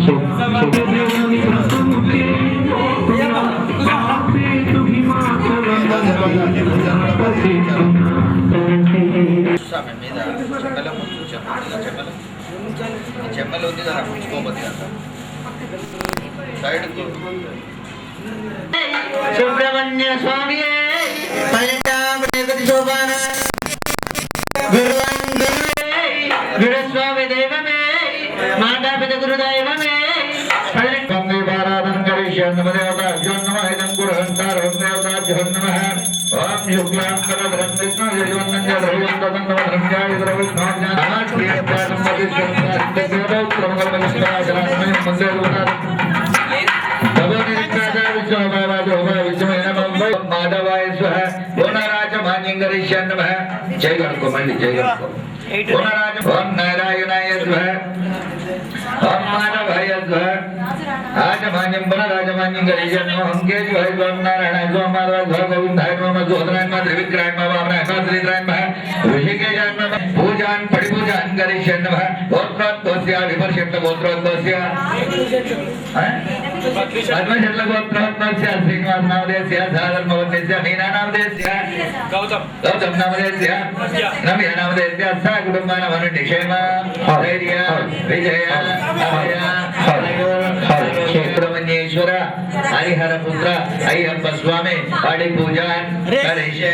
So చెమ్మలు ఉంది కదా పుచ్చుకోమది side Subrahmanya స్వామి శోభాన గురుస్వామి దైవమే మాతాపిత గురుదైవమే మాధవాయ స్వహ జై గణకో మళ్ళీ జై గణకో ఓం నారాయణాయ స్వహ ఓం మాధవాయ స్వహ ఆజమాన్యం పునరాజమాన్యం గరిష్యామి ఓం కేశి భాయ ఓం నారాయణాయ స్వహ మాధవాయ స్వహ గోవిందాయ నమః జోధనాయ నమః త్రివిక్రమాయ నమః వామనాయ నమః శ్రీధరాయ నమః ఋషికేశాయ నమః పూజాన్ పరిపూజాన్ గరిష్యామి నమః గోత్రోద్భవస్య విమర్శిత గోత్రోద్భవస్య పద్మశట్ల గోత్రోద్భవస్య శ్రీనివాస నామదేస్య సాధర్మవద్యస్య మీనా నామదేస్య గౌతమ్ నామదేస్య రమ్య నామదేస్య సా కుటుంబానమను నిక్షేమ ధైర్య విజయ అభయ సుబ్రహ్మణ్యేశ్వర హరిహర పుత్ర అయ్యప్ప స్వామి వాడి పూజ కరిష్యే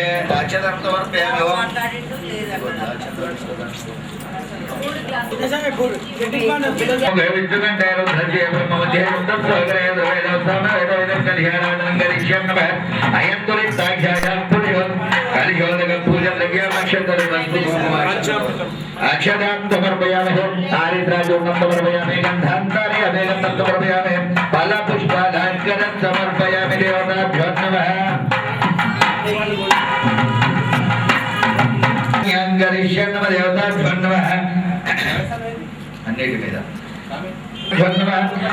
అక్షదాం సమర్పయామి ఆరిద్రాజోగం సమర్పయామి గంధాంతారి అభేగం సమర్పయామి ఫల పుష్పాలంకరం సమర్పయామి దేవతాభ్యో నమః యంగరిష్యన్నమ దేవతాభ్యో నమః అన్నిటి మీద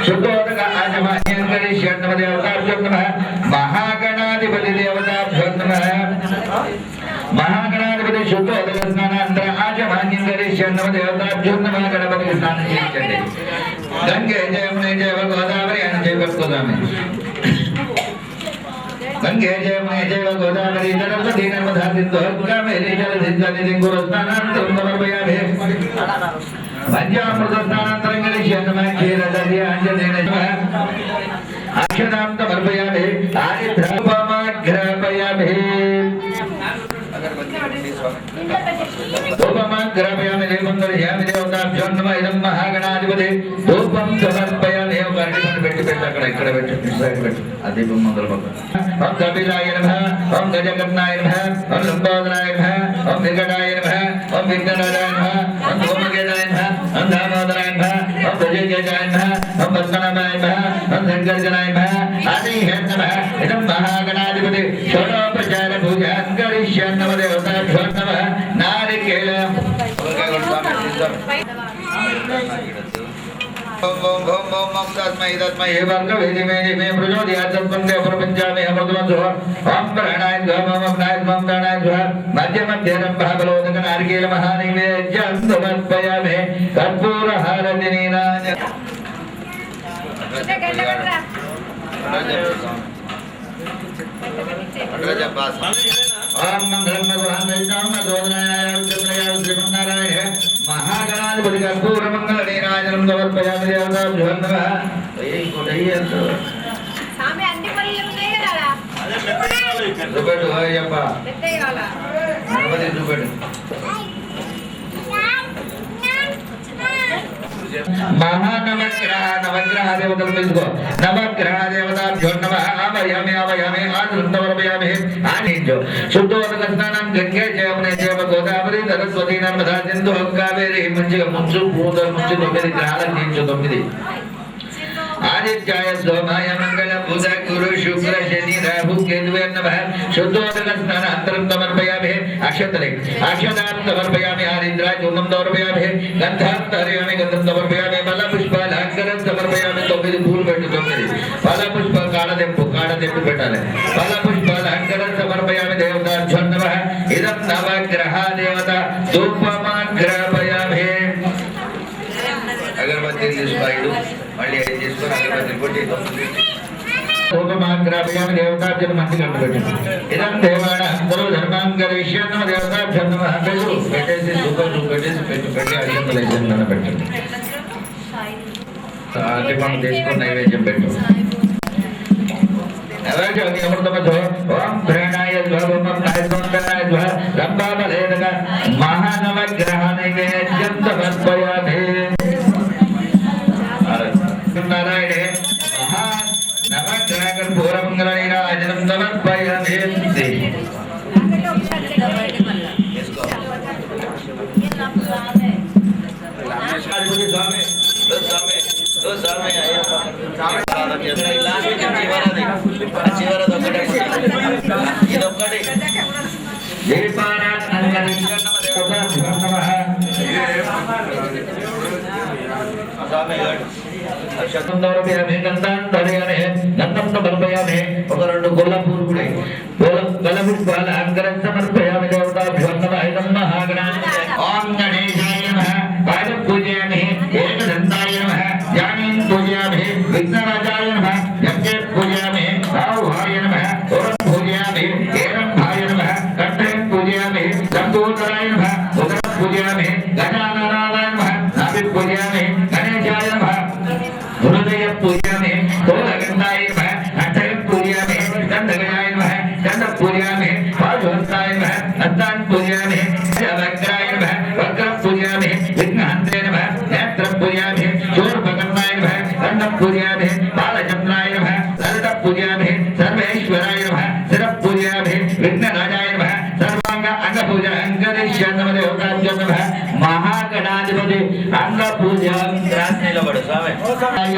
శుద్ధోదక ఆజమాన్యంగరిష్యన్నమ దేవతాభ్యో నమః మహాగణాధిపతి దేవతాభ్యో నమః మహాగణాధిపతి శుద్ధోదక స్నానాంతర ఆజమాన్యంగరిష్యన్నమ దేవతాభ్యో నమః గణపతికి స్నానం చేయించండి గంగే జయమునే జయ గోదావరి అని చేయబడుకోదామే గంగే జయమునే జయ గోదావరి నర్మదే నర్మదా సింధు కావేరీ జలధింజనిధిం గురుస్నానాంతరం సమర్పయామి పంచామృత స్నానాంతరం గరిష్యామి క్షీరదర్య అంజనేన అక్షదాం సమర్పయామి ఆరిద్రపమాగ్రపయామి ధూపమాగ్రపయామి దేవంగర్యామి దేవతాభ్యో నమః ఇదం మహాగణాధిపతి ధూపం సమర్పయామి ఒక అరటి పెట్టి అక్కడ ఇక్కడ పెట్టు సైడ్ పెట్టు ఆ దీపం మొదలు ఓం కపిలాయ నమః ఓం గజకర్ణాయ నమః ఓం లంబోదరాయ నమః ఓం వికటాయ నమః ఓం విఘ్నరాజాయ నమః ఓం ధూమకేతాయ నమః ఓం దామోదరాయ నమః ఓం గజకేతాయ నమః ఓం పద్మనాభాయ నమః ఓం శంకర్జనాయ నమః ఆదిహే నమః ఇదం మహాగణాధిపతి షోడోపచార పూజాం కరిష్యామి నమః దేవతాభ్యో నమః నారికేళ ఓం ఓం ఓం ఓం ఓం తస్మై తస్మై వర్గ వేదిమేని మే ప్రచోదయాత్ తస్మందే ప్రపంచామి అమృతమధు ఓం ప్రాణాయ ధ్వం ఓం ప్రాణాయ ధ్వం ప్రాణాయ ధ్వం మధ్య మధ్యరం భాగలోదక నారికేళ మహానైవేద్యం సమర్పయామి కర్పూర హారతి నీరాజ ఓం మంగళం భగవాన్ వైష్ణవ శ్రీమన్నారాయణ మహాగణాధిపతి కర్పూర మంగళ నీరాజనం సమర్పయామి దేవతాభ్యో నమః చూపెట్టు అయ్యప్ప చూపెట్టు మహానవగ్రహ నవగ్రహ దేవతలు తెలుసుకో నవగ్రహ దేవతాభ్యో నమః ఆవయామి ఆవయామి ఆనందవర్పయామి ఆనించు శుద్ధోదక స్నానం గంగే జయమునే జయ గోదావరి సరస్వతి నర్మదా సింధు కావేరి మంచిగా ముంచు పూతలు ముంచు 9 గ్రహాలను చేయించు 9 ఆదిత్యాయ సోమాయ మంగళ బుధ గురు శుక్ర శని రాహు కేతువే నమః శుద్ధోదక స్నానాంతరం సమర్పయామి అక్షతలే అక్షతాం సమర్పయామి ఆదిత్యాయ చూర్ణం సమర్పయామి గంధాం ధారయామి గంధం సమర్పయామి ఫల పుష్పాలంకరం సమర్పయామి 9 పూలు పెట్టు 9 ఫల పుష్ప కాడదెంపు పెట్టాలి ఫల పుష్పాలంకరం సమర్పయామి దేవతాభ్యో నమః ఇదం నవగ్రహ దేవత ధూపమాగ్రపయామి అగరబత్తి తీసుకో మళ్ళీ ఏం చేసుకొని అగరబత్తి కొట్టి ధూపమాగ్రపయామి దేవతాభ్యో మంచి కంటు పెట్టండి ఇదం దేవాణ అందరూ ధర్మాంగ కరిష్యామి నమ దేవతాభ్యం నమః పెట్టు పెట్టేసి సూపర్ పెట్టేసి పెట్టి అడిగిన నన్ను పెట్టండి అది మనం తీసుకొని నైవేద్యం పెట్టు నైవేద్యం అమృతమతో ఓం ప్రేణాయ ఓం నాయకోంకనాయ రంభాబలేదక మహానవగ్రహ నైవేద్యం సమర్పయామి నారాయణే మహా నవగ్రహ కర్పూరమంగళ నీరాజనం సమర్పయామి ఒక రెండు గొల్ల పూలు కూడా గొల్లపుడి పాల అంకరం సమర్పయామి దేవతాభ్యో నమః ఓం గణేశాయ నమః పాదం పూజయామి ఏకదంతాయ నమః ధ్యానం పూజయామి విఘ్నరాజాయ నమః యజ్ఞం పూజయామి రాహువాయ నమః ఓం పూజయామి ఏరంభాయ నమః కంఠం పూజయామి లంబోదరాయ నమః ఉదరం పూజయామి గజాననాయ నమః నాభి పూజయామి గణేశాయ నమః హృదయ పూజయామి స్థూలగంధాయ నమః అక్షయం పూజయామి గంధగయాయ నమః గంధ పూజయామి పాదోత్తాయ నమః హస్తాన్ పూజయామి వక్రాయ నమః వక్రం పూజయామి విఘ్నహంత్రే నమః నేత్రం పూజయామి శూర్పకర్ణాయ నమః దండం పూజయామి బాలచంద్రాయ నమః లలిత పూజయామి సర్వేశ్వరాయ నమః శిర పూజయామి విఘ్నరాజాయ నమః సర్వాంగ అంగ పూజ అంగరీశ్వర నమః దేవతాభ్యో నమః మహాగణాధిపతి అంగ పూజ నిలబడు స్వామి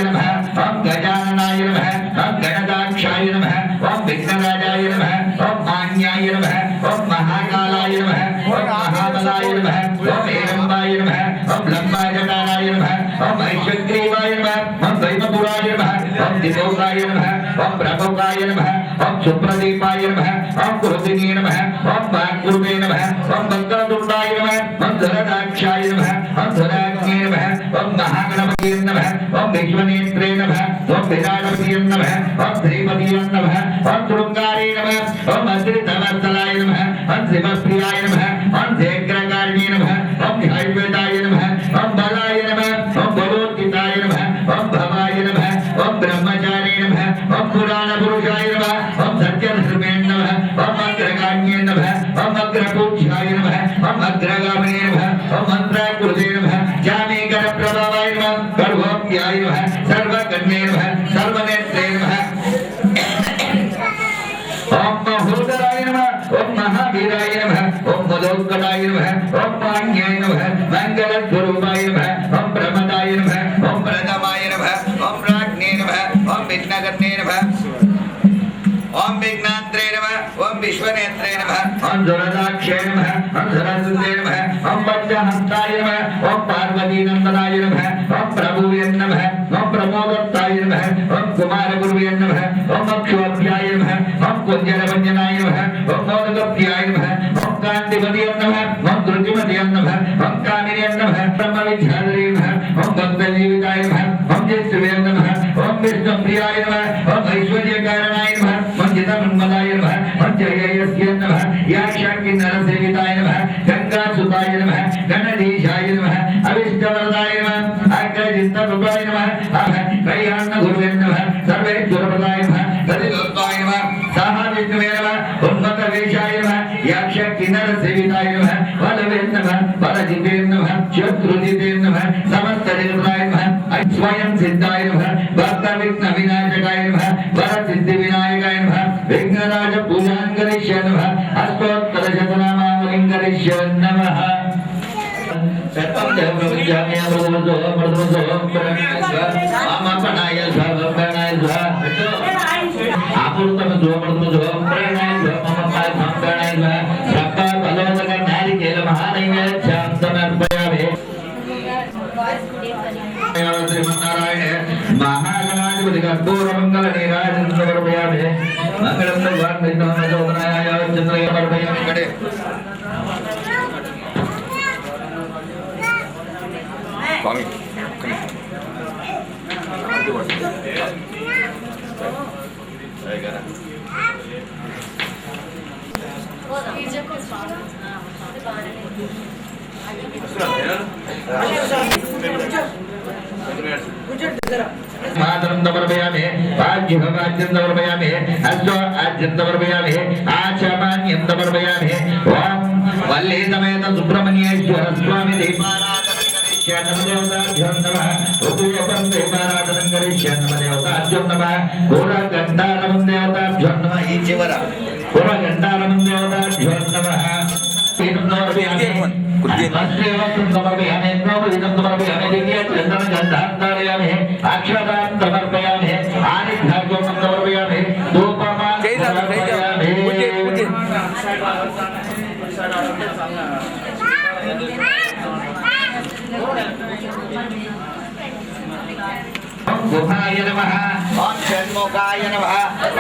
నమః ఓం గజాననాయ నమః ఓం గణదాక్షాయ నమః ఓం విఘ్నరాజాయ నమః ఓం మాన్యాయ నమః ఓం మహాకాలాయ నమః ఓం మహాబలాయ నమః ఓం ఏరంబాయ నమః ఓం లంబాజటారాయ నమః ఓం ఐశ్వగ్రీవాయ నమః ఓం దైవపురాయ నమః ఓం దివోగాయ నమః ఓం బ్రహ్మోగాయ నమః ఓం సుప్రదీపాయ నమః ఓం కృతినే నమః ఓం వాగ్గురువే నమః ఓం వక్రతుండాయ నమః ఓం ధరదాక్షాయ నమః ఓం ధరాగ్నే నమః ఓం మహాగణపతియే నమః ఓం విశ్వనేత్రే నమః ఓం విరాటపతియే నమః ఓం శ్రీపతియే నమః ఓం శృంగారే నమః ఓం అద్రితవత్సలాయ నమః ఓం శివప్రియాయ నమః ఓం శేఖరకారిణే నమః ఓం ధ్యాయవేదాయ నమః ఓం బలాయ నమః ఓం బలోత్తితాయ నమః ఓం భవాయ నమః ఓం బ్రహ్మచారే నమః ఓం పురాణ పురుషాయ నమః ఓం సత్యధర్మే నమః ఓం అగ్రగామ్యే నమః ఓం అగ్రపూజ్యాయ నమః ఓం అగ్రగామినే నమః ఓం మంత్రాకృతే నమః జామీకర ప్రభావాయ నమః గర్భోప్యాయ నమః సర్వకన్యే నమః సర్వనేత్రే నమః ఓం మహోదరాయ నమః ఓం మహావీరాయ నమః ఓం మలోత్కటాయ నమః ఓం మాన్యాయ నమః మంగళస్వరూపాయ నమః ఓం ప్రమదాయ నమః ఓం ప్రథమాయ నమః ఓం రాజ్ఞే నమః ఓం విఘ్నకర్ణే నమః ఓం విఘ్నాత్రే నమః ఓం విశ్వనేత్రే నమః ఓం దురదాక్షే నమః ఓం ధరసుతే నమః ఓం పంచహస్తాయ నమః ఓం పార్వతీనందనాయ నమః ఓం ప్రభువే నమః ఓం ప్రమోదత్తాయ నమః ఓం కుమారగురువే నమః ఓం అక్షోభ్యాయ నమః ఓం కుంజరభంజనాయ నమః ఓం మోదకప్రియాయ నమః ఓం కాంతిపతియే నమః ఓం ధృతిమతియే నమః ఓం కామినే నమః బ్రహ్మవిద్యాధరే నమః ఓం భక్తజీవితాయ నమః ఓం జిత్వే నమః ఓం విష్ణుప్రియాయ నమః ఓం ఐశ్వర్యకారణాయ నమః ఓం జితమన్మదాయ నమః ఓం జయయస్య నమః యాక్షాకి నరసేవితాయ నమః గంగాసుతాయ నమః గణధీశాయ నమః అవిష్టవరదాయ నమః అగ్రజిత్తముపాయ నమః కళ్యాణ గురువే నమః సర్వేశ్వరపదాయ నమః గదిలోత్పాయ నమః సాహావిష్ణువే నమః ఉన్మత వేషాయ నమః యాక్షాకి నరసేవితాయ నమః వలవే నమః వరజితే నమః శత్రుజితే నమః సమస్తదేవతాయ నమః స్వయం సిద్ధాయ నమః భక్త విఘ్న వినాశకాయ నమః వరసిద్ధి వినాయకాయ నమః విఘ్నరాజ పూజాంకరిష్య నమః అష్టోత్తర శతనామావలింకరిష్య నమః సత్యం దేవప్రవిద్యామి అమృతమతో అమృతమతో ప్రణాయ స్వామి అమృతమతో అమృతమతో ప్రణాయ ప్రణాయ సప్త బలోదక నారికేల మహానైవేద్యం సమర్పయామి శ్రీమన్నారాయణ మహాగణాధిపతి కర్పూరమంగళ నీరాజనం సమర్పయామి మంగళం భగవాన్ చంద్రయ్య సమర్పయామి స్వామి मातरं समर्पयामि वाज्यं समर्पयामि अश्व आज्यं समर्पयामि आचमन्यं समर्पयामि ओम वल्ली समेत सुब्रह्मण्येश्वर स्वामी देवाराधनं नमः नमः उपयोगं देवाराधनं करिष्ये नमः पूर्वगंधारं देवताभ्यो नमः ఈ చివర पूर्वगंधारं देवताभ्यो नमः तीनं समर्पयामि समर्पयामि गंधांतारयामि अक्षतां समर्पयामि आनिघ्राग्यं समर्पयामि धूपमान् समर्पयामि ओम गुहाय नमः ఓం షణ్ముఖాయ నమః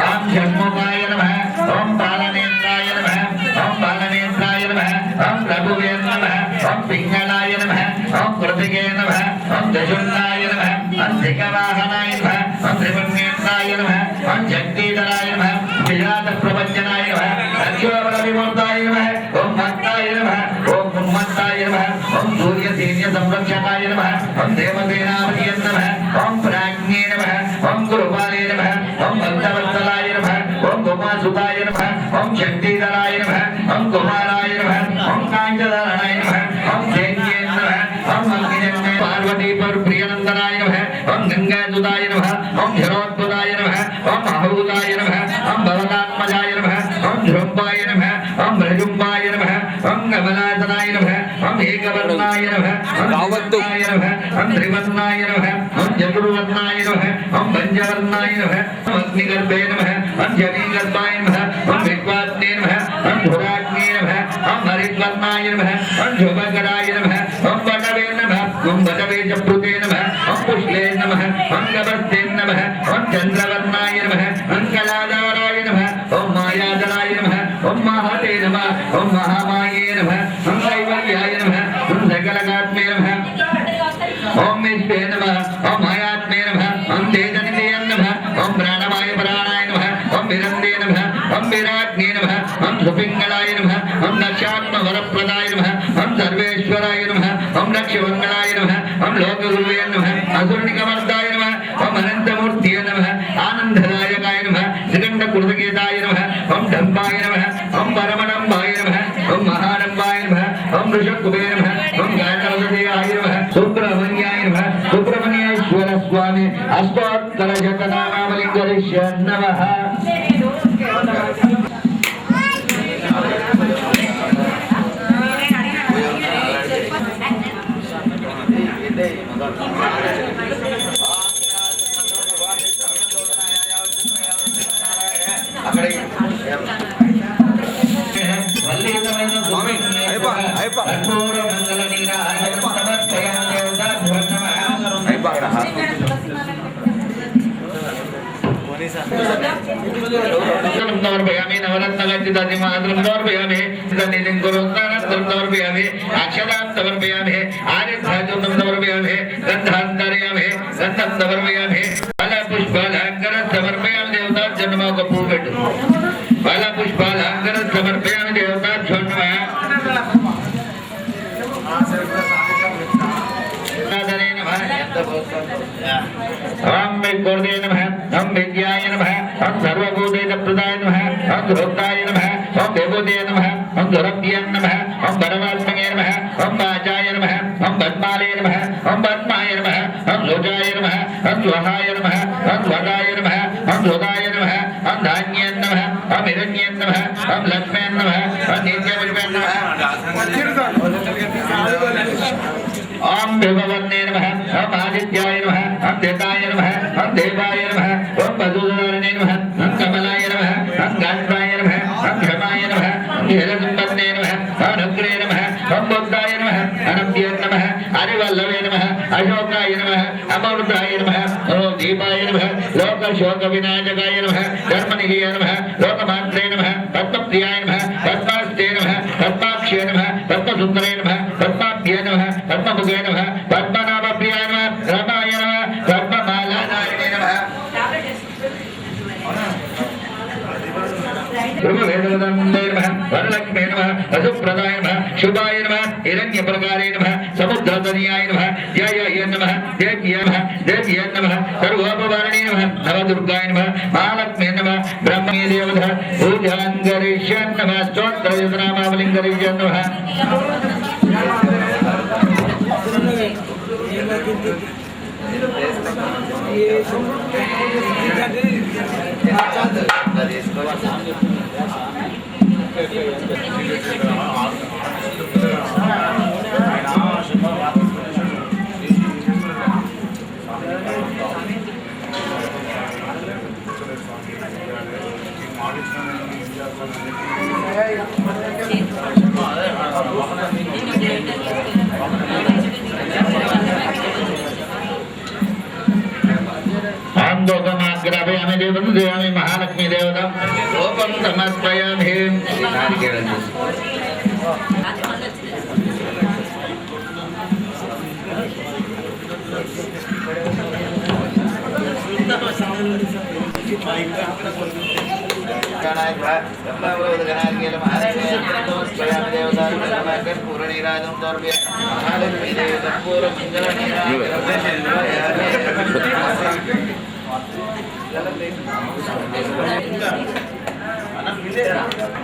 ओम षण्मुखाय नमः ओम बालनेत्राय नमः ओम बालनेत्राय नमः ओम रघुवे नमः ओम पिंगलाय नमः ओम कृतिके नमः ओम दशुन्नाय नमः ओम दिगवाहनाय नमः ओम त्रिपुण्येत्राय नमः ओम जगदीधराय नमः विराट प्रपंचनाय नमः अक्षोभर विमूर्ताय नमः ओम भक्ताय नमः ओम उन्मत्ताय नमः ओम सूर्य सैन्य संरक्षकाय नमः ओम देवसेनापतिये नमः ओम प्राज्ञे नमः ओम गुरुपाले नमः ओम भक्तवत्सलाय नमः ओम उमासुताय नमः ओम शक्तिधराय नमः ओम कुमाराय नमः ओम कांचधराय नमः ओम सैन्ये नमः ओम अग्निजन्मे पार्वती प्रियनंदनाय नमः ओम गंगासुताय नमः ओम झरोद्भुताय नमः ओम आहूताय नमः ओम भवनात्मजाय नमः ओम ध्रुवाय नमः ओम भृजुम्बाय नमः ओम कमलासनाय नमः ओम एकवर्णाय नमः ओम गावत्तुय नमः ओम त्रिवर्णाय नमः ओम चतुर्वर्णाय नमः ओम पंचवर्णाय नमः ओम अग्निगर्भे नमः ओम जनीगर्भाय नमः ओम विद्वात्ने नमः ओम धुराग्ने नमः ओम हरिद्वर्णाय नमः ओम शुभकराय नमः ओम वटवे नमः ओम वटवे चप्रुते नमः ओम पुष्ले नमः ओम गभस्ते नमः ओम चंद्रवर्णाय नमः ओम कलाधाराय नमः ओम मायाधराय नमः ओम महते नमः ओम महामाये नमः ओम कैवल्याय नमः ओम सकलकात्मे नमः ओम विश्वे नमः ओम मायात्मे नमः ओम तेजनिधे नमः ओम प्राणवाय प्राणाय नमः ओम विरन्दे नमः ओम विराग्ने नमः ओम सुपिंगलाय नमः ओम दक्षात्मवरप्रदाय नमः ओम सर्वेश्वराय नमः ओम रक्षमंगलाय नमः ओम लोकगुरुवे नमः असुरनिकमर्दाय नमः ओम अनंतमूर्तिये नमः आनंददायकाय नमः श्रीकंठकृतकेताय नमः ओम धम्माय नमः ओम परमणम्बाय नमः ओम महानम्बाय नमः ओम ऋषकुबे नमः ओम गायत्रवदेयाय नमः सुब्रह्मण्याय नमः सुब्रह्मण्येश्वर स्वामी अष्टोत्तरशतनामावलिं नमः అక్కడ समर्पयामि नवरत्नगच्चिदादिमात्रं समर्पयामि निधिं कुरुन्दानत्रं समर्पयामि अक्षतां समर्पयामि आनिघ्राग्यं समर्पयामि गन्धान्तरयामि गन्धं समर्पयामि फलपुष्पालङ्कारं समर्पयामि देवताभ्यो नमः कपूर्पेट् फलपुष्पालङ्कारं समर्पयामि देवताभ्यो नमः ओम विद्गुरुदे नमः ओम विद्याय नमः ओम सर्वभूतैकप्रदाय नमः ओम धृताय नमः ओम देवोदे नमः ओम दुरभ्ये नमः ओम परमात्मने नमः ओम वाचाय नमः ओम पद्माले नमः ओम पद्माय नमः ओम लोचाय नमः ओम स्वहाय नमः ओम स्वदाय नमः ओम सुदाय नमः ओम धान्ये नमः ओम हिरण्ये नमः ओम लक्ष्मे नमः ओम नित्यपुष्पे नमः ओम विभवन्ने नमः ओम आदित्याय नमः ओम देवाय नमः ओम देवाय नमः ओम वसुधारणे नमः ओम कमलाय नमः ओम गात्राय नमः ओम क्षमाय नमः ओम हिरण्यम्बन्ने नमः ओम रुद्रे नमः ओम बुद्धाय नमः अनभ्ये नमः हरिवल्लभे नमः अशोकाय नमः अमृताय नमः ओम दीपाय नमः लोकशोकविनाशकाय नमः धर्मनिधये नमः लोकमात्रे नमः पद्मप्रियाय नमः पद्मास्ते नमः पद्माक्षे नमः पद्मसुन्दरे नमः पद्माभ्ये नमः पद्ममुखे नमः पद्मनाभप्रियाय नमः रमाय नमः पद्ममालाधारिणे नमः ब्रह्मवेदवदन्ते नमः वरलक्ष्मी शुभाय नमः हिरण्यप्रकारे नमः समुद्रतनयाय नमः जयाय नमः देव्यै नमः सर्वोपवारणे नमः नवदुर्गाय नमः महालक्ष्मी नमः ब्रह्मे देवतः पूजां करिष्यामि नमः स्तोत्रयनामावलिं करिष्यामि नमः ग्रापयामि देवं देवामि महालक्ष्मी देवता रूपं समर्पयामि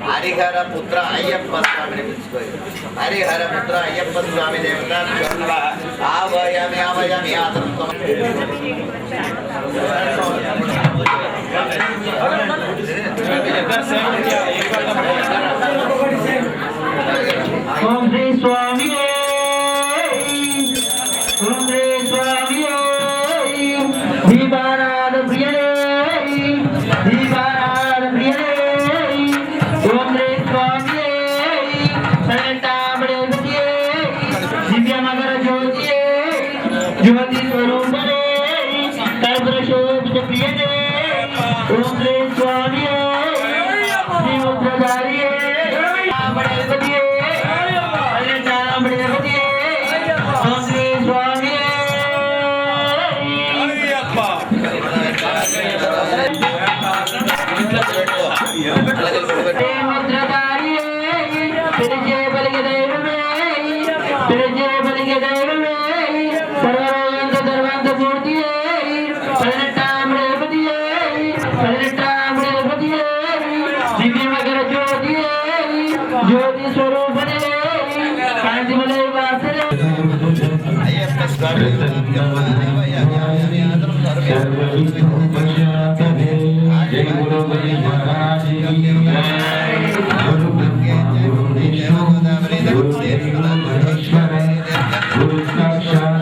हरिहर पुत्र अय्यप्प स्वामी हरिहर पुत्र अय्यप्प स्वामी देवता आवयामि आवयामि ओम श्री स्वामी ओम श्री स्वामी दीपानाथ प्रियने दीपानाथ प्रियने ओम श्री स्वामी शरणतामणे गतिये दिव्य मकर ज्योतिये ज्योति स्वरूपने कर्पूर शोभित प्रियने ओम श्री स्वामी श्री मुद्राधारिये तामणे गतिये शरणतामणे गतिये ओम श्री स्वामी ज्योति स्वरूप कांतिमलय वासरे अय्यप्प स्वामी जय गुरु महाराज गुरु साक्षात्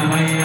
Amen.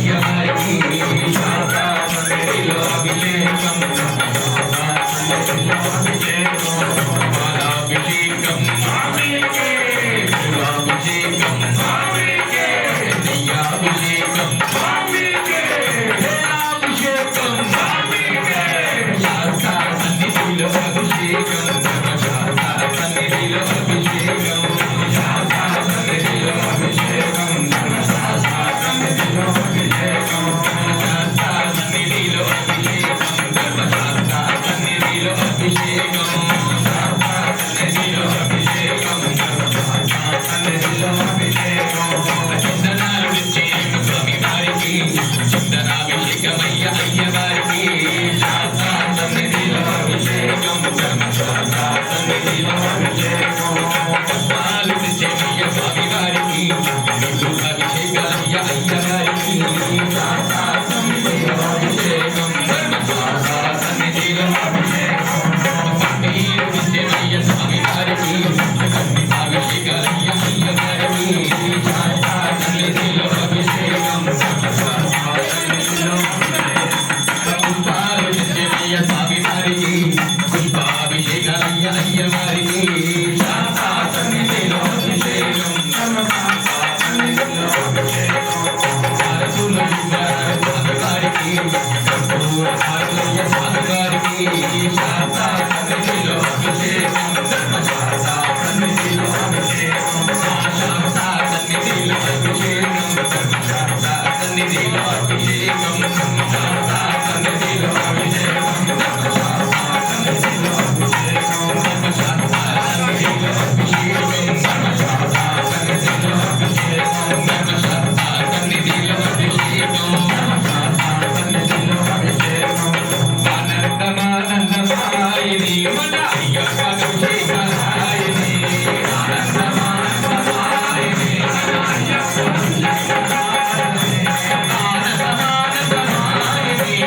అయ్యవారికి శారదా సన్నిధిలో అభిషేకం పాలాభిషేకం స్వామికే శివాభిషేకం స్వామికే నెయ్యాభిషేకం స్వామికే తేలాభిషేకం స్వామికే శారదా సన్నిధిలో అభిషేకం శారదా సన్నిధిలో అభిషేకం శారదా సన్నిధిలో అభిషేకం శారదా సన్నిధిలో అభిషేకం శారదా సన్నిధిలో అభిషేకం శారదా సన్నిధిలో అభిషేకం శారదా సన్నిధిలో అభిషేకం శారదా సన్నిధిలో అభిషేకం చింతనాలు నిశ్చయం స్వామి వారికి చింతనాభిషేకమయ్య అయ్యవారికి శారదా సన్నిధిలో అభిషేకం శారదా సన్నిధిలో అభిషేకం పాలు నిశ్చయ స్వామి వారికి అభిషేకమయ్య అయ్యవారికి శారదా సన్నిధిలో అభిషేకం శారదా సన్నిధిలో అభిషేకం పన్నీరు నిశ్చయ స్వామి వారికి అభిషేకమయ్య అయ్యవారికి శారదా సన్నిధిలో అభిషేకం శారదా సన్నిధిలో పుష్పాలు నిశ్చయ స్వామి వారికి పుష్పాభిషేకమయ్య అయ్యవారికి శారదా సన్నిధిలో అభిషేకం శారదా సన్నిధిలో అభిషేకం భారతుల స్వామి వారికి కర్పూర భారతీయ స్వామి వారికి శారదా సన్నిధిలో అభిషేకం శారదా సన్నిధిలో అభిషేకం శారదా సన్నిధిలో అభిషేకం శారదా సన్నిధిలో అభిషేకం శారదా సన్నిధిలో అభిషేకం శారదా సన్నిధిలో అభిషేకం శారదా సన్నిధిలో అభిషేకం శారదా సన్నిధిలో అభిషేకం శారదా సన్నిధిలో అభిషేకం శారదా సన్నిధిలో అభిషేకం ఆనందమానందమాయిని మన అయ్యప్ప అభిషేకాయని ఆనందమానందమాయిని మన అయ్యప్ప అభిషేకాయని ఆనందమానందమాయిని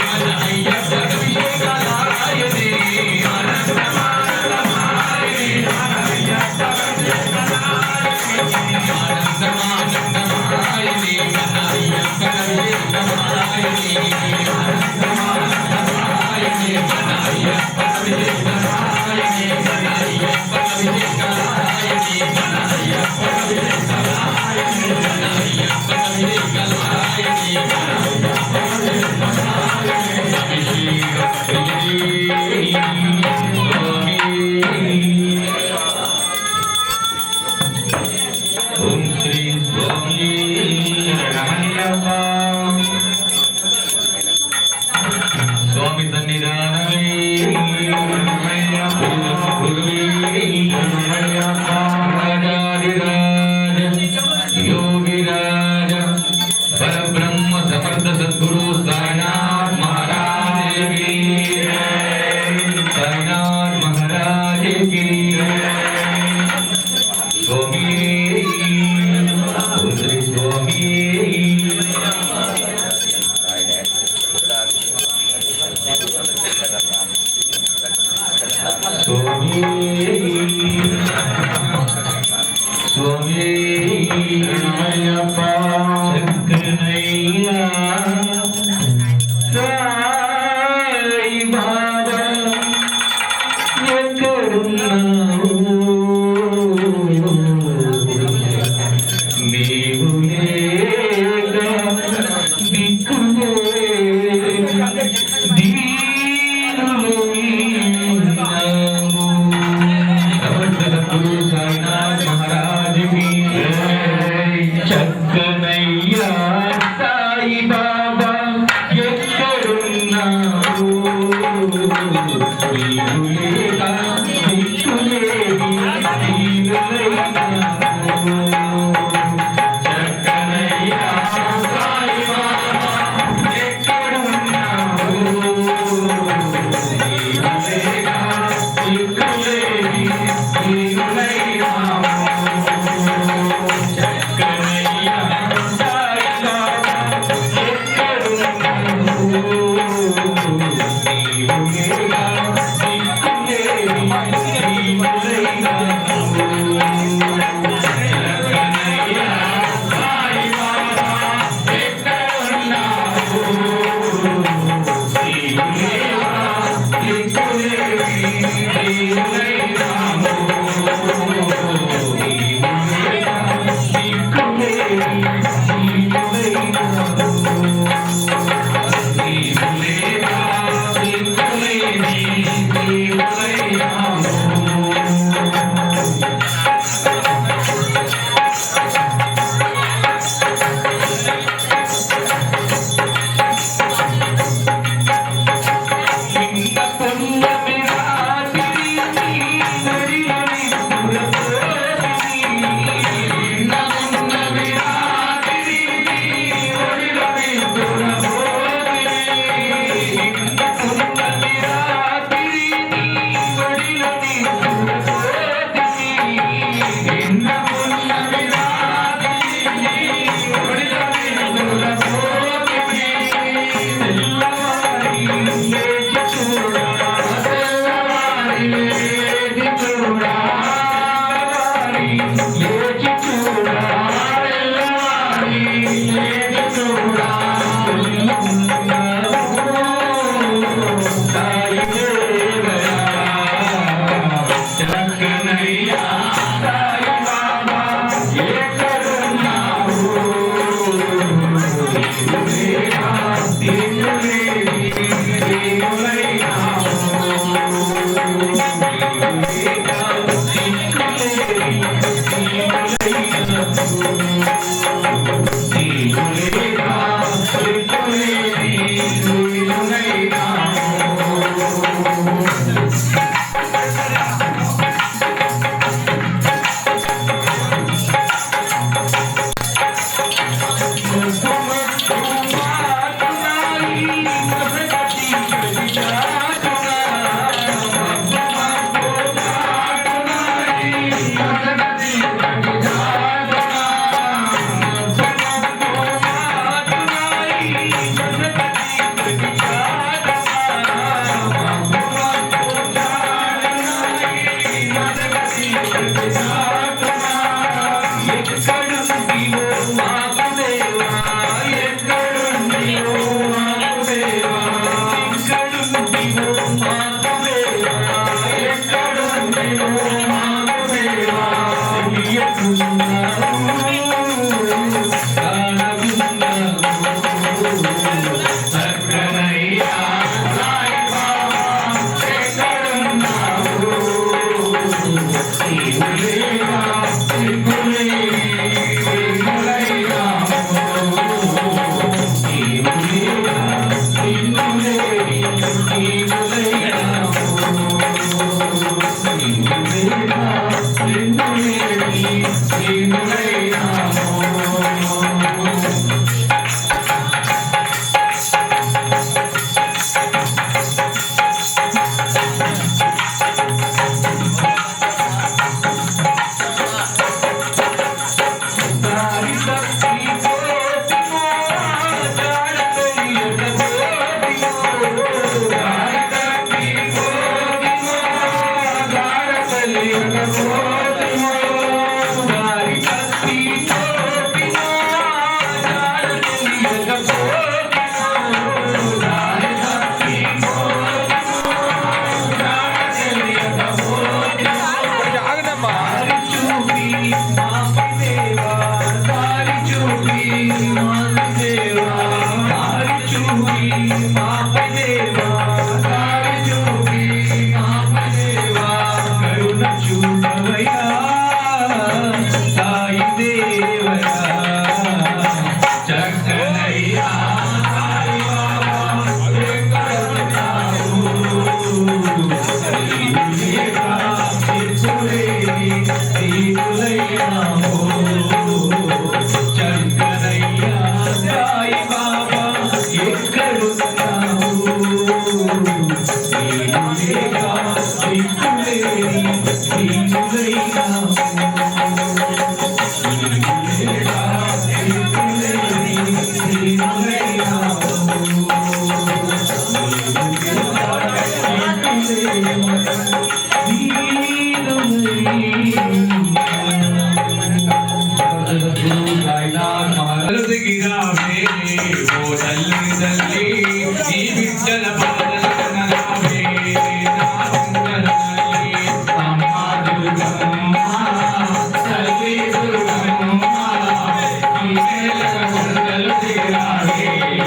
Thank you.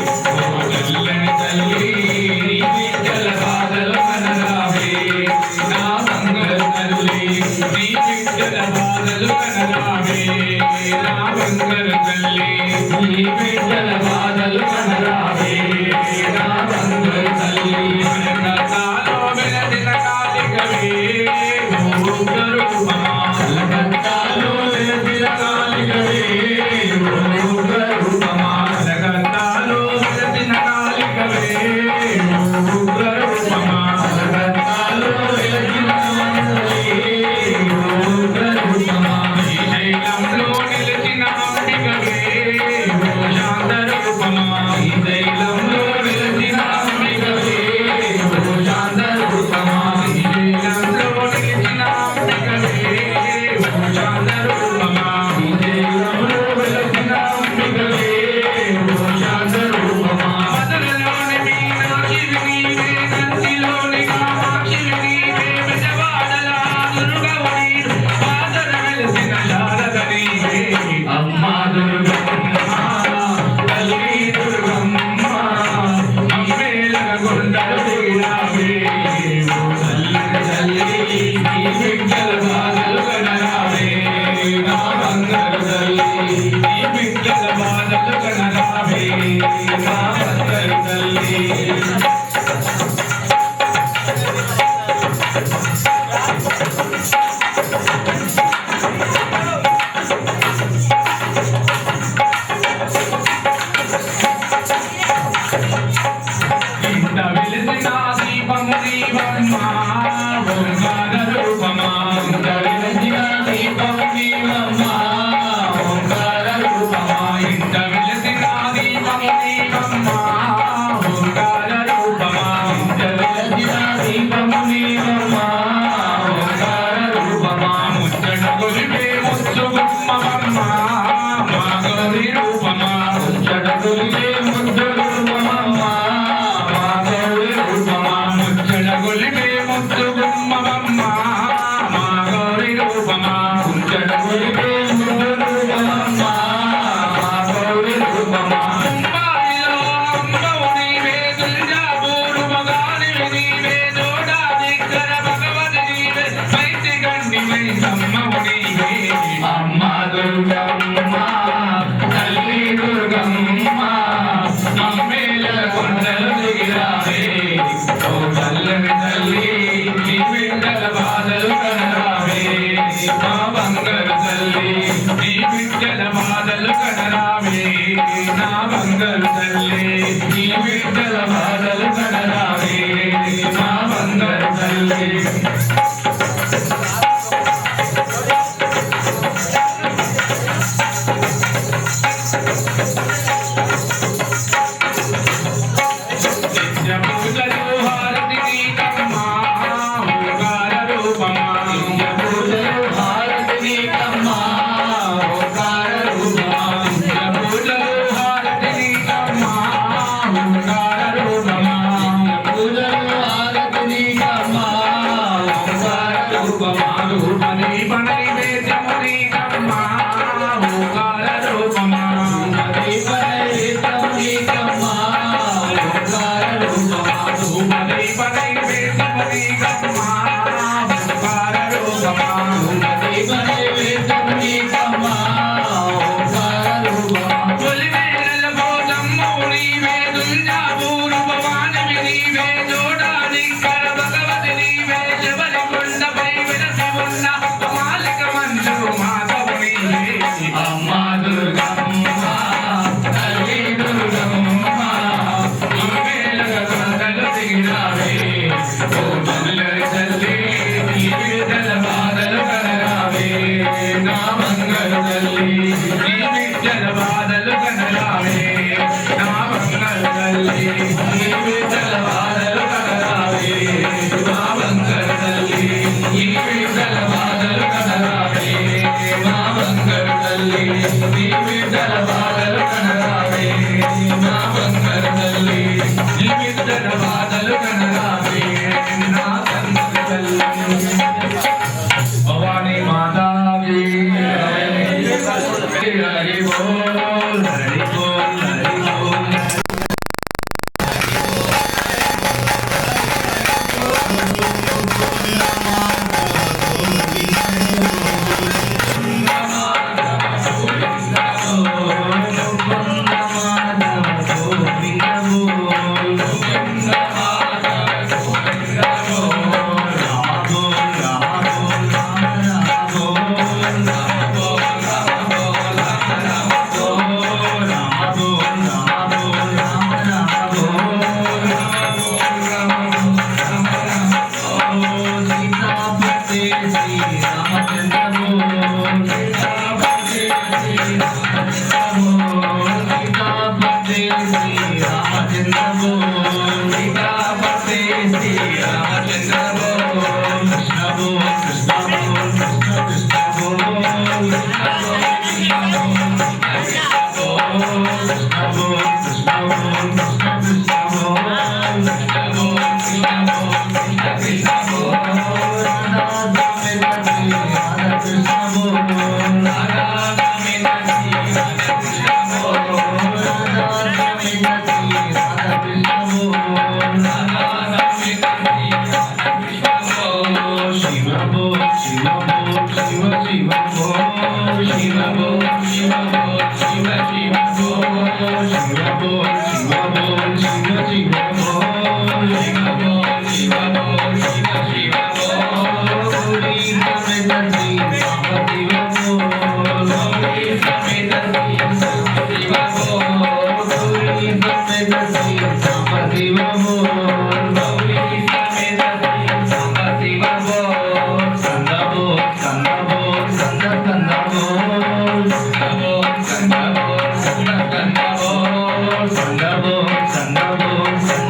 ఇంత వెలిసిన దీపము నీవమ్మ ఓంకార రూపమా ఇంత వెలిసిన దీపము నీవమ్మ ఓంకార రూపమా ఇంత వెలిసిన దీపము నీవమ్మ ఓంకార రూపమా ఇంత వెలిసిన దీపము నీవమ్మ ఓంకార రూపమా ముచ్చట గొలిపే ముచ్చుగుమ్మమ్మ మా గౌరి రూపమా ముచ్చట గొలిపే ముచ్చుగుమ్మమ్మ మా గౌరి రూపమా ముచ్చట గొలిపే ముచ్చుగుమ్మమ్మ మా గౌరి రూపమా ముచ్చట గొలిపే ముచ్చుగుమ్మమ్మ మా గౌరి రూపమా ముంబాయిలో అమ్మవు నీవే దుర్గాపూరు మగానివి నీవే జోడా దిగ్గర భగవతి నీవే మైతి గండి మైసమ్మవు నీవే అమ్మ దుర్గమ్మ తల్లి దుర్గమ్మ మమ్మేల కొండలు దిగిరావే ఓ తల్లని తల్లి నీ బిడ్డల బాధలు కనరావే మా బంగారు తల్లి నీ బిడ్డల బాధలు కనరావే నా బంగారు తల్లి నీ బిడ్డల బాధలు కనరావే మా బంగారు తల్లి నిత్య పూజలు హారతి నీకమ్మ ఓంకార రూపమా నిత్య పూజలు హారతి నీకమ్మ ఓంకార రూపమా నిత్య పూజలు హారతి నీకమ్మ ఓంకార రూపమా నిత్య పూజలు హారతి నీకమ్మ ఓంకార రూపమా రూపదీప నైవేద్యము నీకమ్మ ఓంకార రూపమా రూపదీప నైవేద్యము నీకమ్మ ఓంకార రూపమా రూపదీప నైవేద్యము నీకమ్మ ఓంకార రూపమా రూపదీప నైవేద్యము నీకమ్మ ఓంకార రూపమా తొలివేళల భోజమ్ము నీవే దుర్గాపూరు భవానివి నీవే జోడా దిగ్గర భగవతి నీవే శబరి కొండపై వెలసి ఉన్న మాలిక మంజు మాధవు నీవే అమ్మ దుర్గమ్మ తల్లి దుర్గమ్మ మమ్మేల కొండలు దిగిరావే ఓ తల్లి తల్లి నీ బిడ్డల బాధలు కనరావే నా బంగారు తల్లి నీ బిడ్డల బాధలు కనరావే నా బంగారు తల్లి నీ బిడ్డల బాధలు కనరావే నా బంగారు తల్లి నీ బిడ్డల బాధలు కనరావే నా బంగారు తల్లి నీ బిడ్డల బాధలు కనరావే నా బంగారు తల్లి నీ బిడ్డల బాధలు కనరావే నా బంగారు తల్లి భవానీ మాతా की हरि बोल हरि बोल हरि बोल Shiva बोल संग बोल